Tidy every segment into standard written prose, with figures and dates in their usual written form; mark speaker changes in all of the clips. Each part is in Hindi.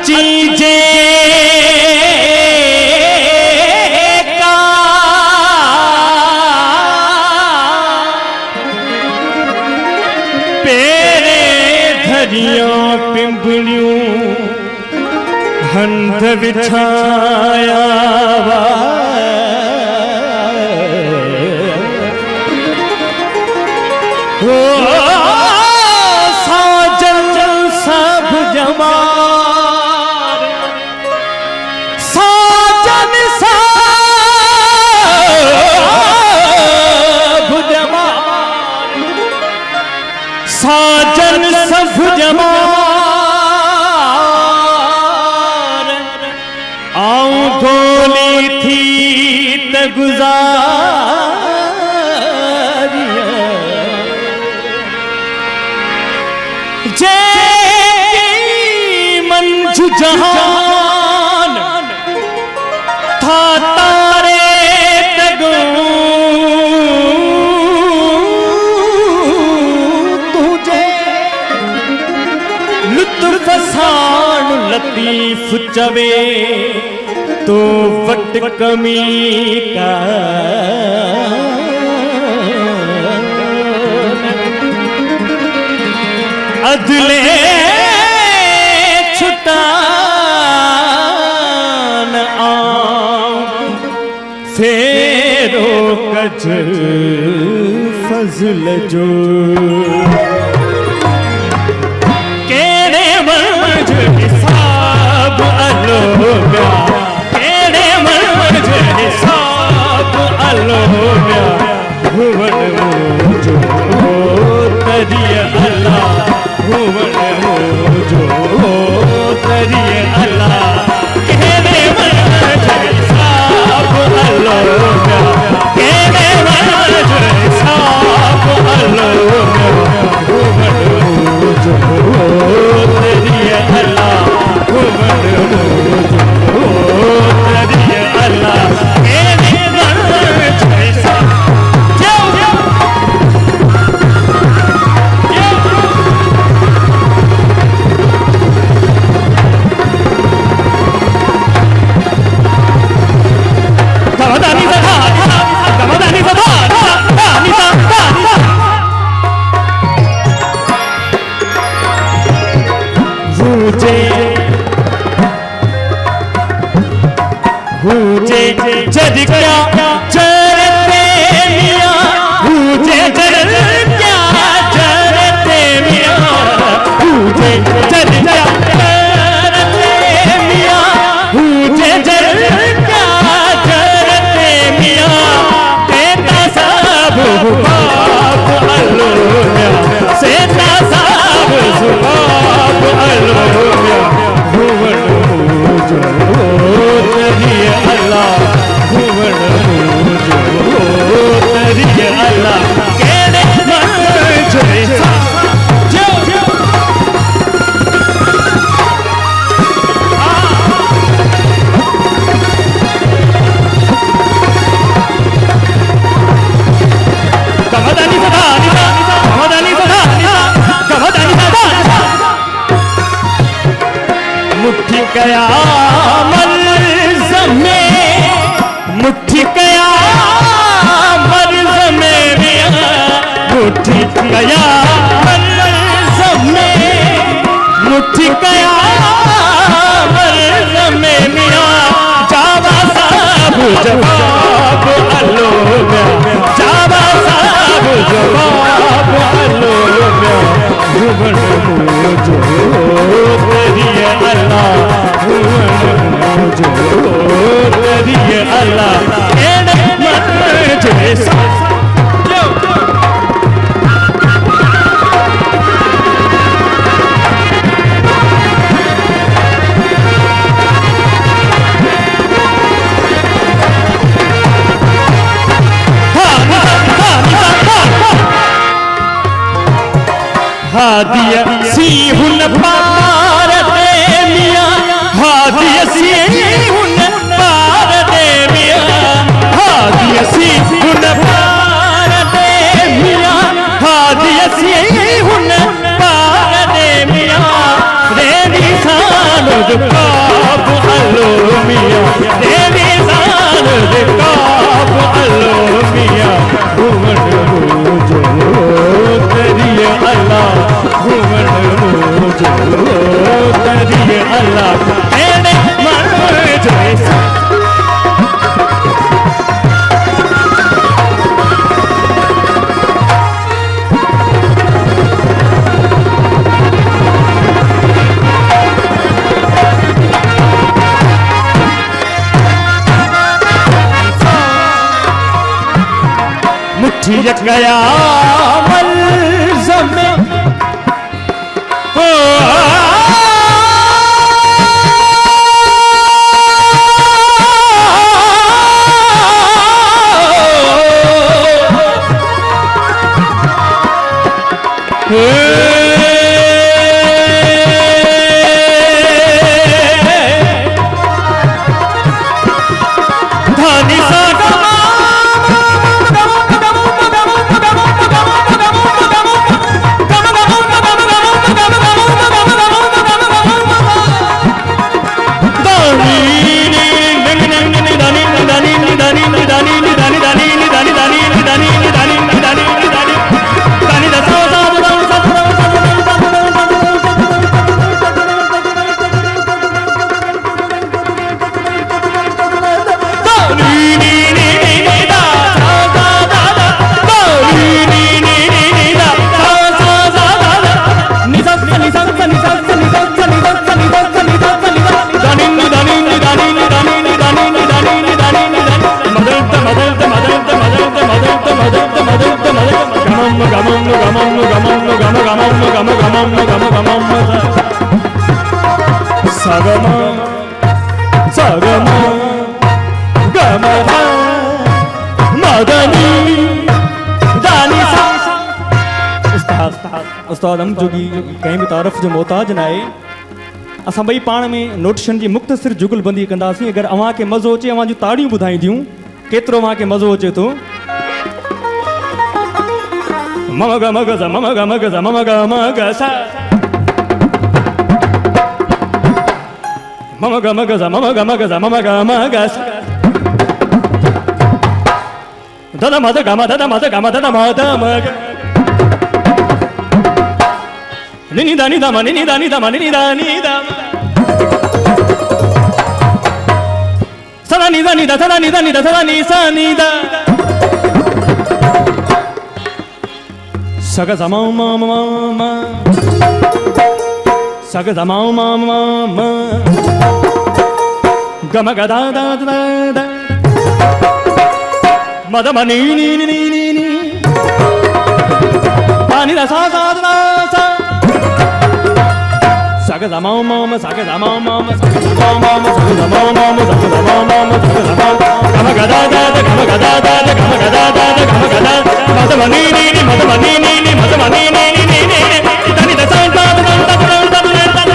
Speaker 1: चीजे का पेरे धरियों पिंपलियों हंध बिछाया हो साजन सब जमा साजन सब जमार आऊं गोली थी त गुजारिया जे मंजू जहान था तारे तगू फसान लतीफ चवे तो वट कमी का अदले छुटान आओ फेरो कज फजल जो केड़े मर्ज हिसाब अलोब्या भुवन मोजो तरिय अल्लाह भुवन मोजो तरिय अल्लाह केड़े मर्ज हिसाब अलोब्या केड़े मर्ज हिसाब अलोब्या भुवन मोजो तरिय अल्लाह भुवन जद क्या चरते मियां पूजे जद क्या चरते मियां पूजे जद क्या चरते मियां पूजे जद क्या चरते मियां तेता सब बाप अल्लाह सेता सब बाप अल्लाह भुवन मोजो तरिय अल्लाह भुवन मोजो तरिय अल्लाह केड़े मर्ज जो कमदानी सदा कमदानी सदा कमदानी सदा मुट्ठी कया मर्ज में मुट्ठी कया मर्ज में मुट्ठी कया मर्ज में मुट्ठी कया मर्ज में मियां जावा साहब जवाब भुवन मुझो तेरी अल्लाह भुवन मुझो तेरी अल्लाह एने मन जैसा हादिया सी हुन पार दे मिया हादिया सी हुन पार दे मिया हादिया सी हुन पार दे मिया हादिया सी हुन पार दे मिया देवी सानुद काब अलो मिया देवी सानुद काब अलो मिया भुवन मुझो तेरी अल्लाह भुवन मुझो तेरी अल्लाह एने मन जैसा मुट्ठी गया मलज़म उस्ताद हम जोगी कहीं भी तारफ़ जो मोहताज ना आहे असां ॿई पाण में नोटिशन जी मुख़्तसिर जुगलबंदी कंदासीं अगर अव्हां खे मज़ो अचे अव्हां जूं ताड़ियूं ॿुधाईंदियूं केतिरो अव्हां खे मज़ो अचे थो मम ग मग ज़ मम ग मग ज़ मम ग मग सा मम ग मग ज़ मम ग मग ज़ मम ग मग सा दद मद ग म दद मद ग म दद मद मग निनी दानी दा मनी नी दानी दा मनी नी दानी दा सदा नी दानी दा सदा नी दानी दा सदा नी सा नी दा सग जमा मा मा मा सग जमा मा मा मा गम ग दा दा दा दा मद मनी नी नी नी नी नी दानी दा सा सा दा सा सग जमा मा सग जमा मा सग जमा मा सग जमा मा सग जमा मा सग जमा गम ग दा दा गम ग दा दा गम ग दा दा गम ग दा मद मनी नी नी मद मनी नी नी मद मनी नी नी नी नी दानी दा सा सा दा दा दा दा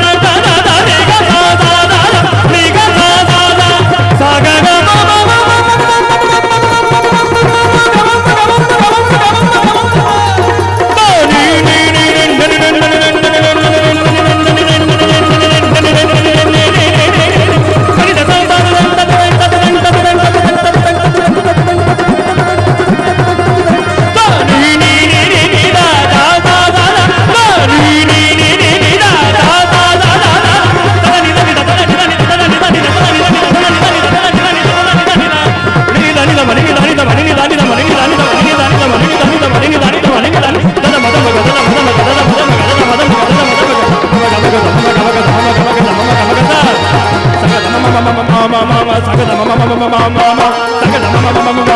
Speaker 1: दा दा दा रे ग सा सा दा रे ग सा सा दा सा ग ग मा मा मा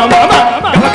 Speaker 1: ma ma ma ma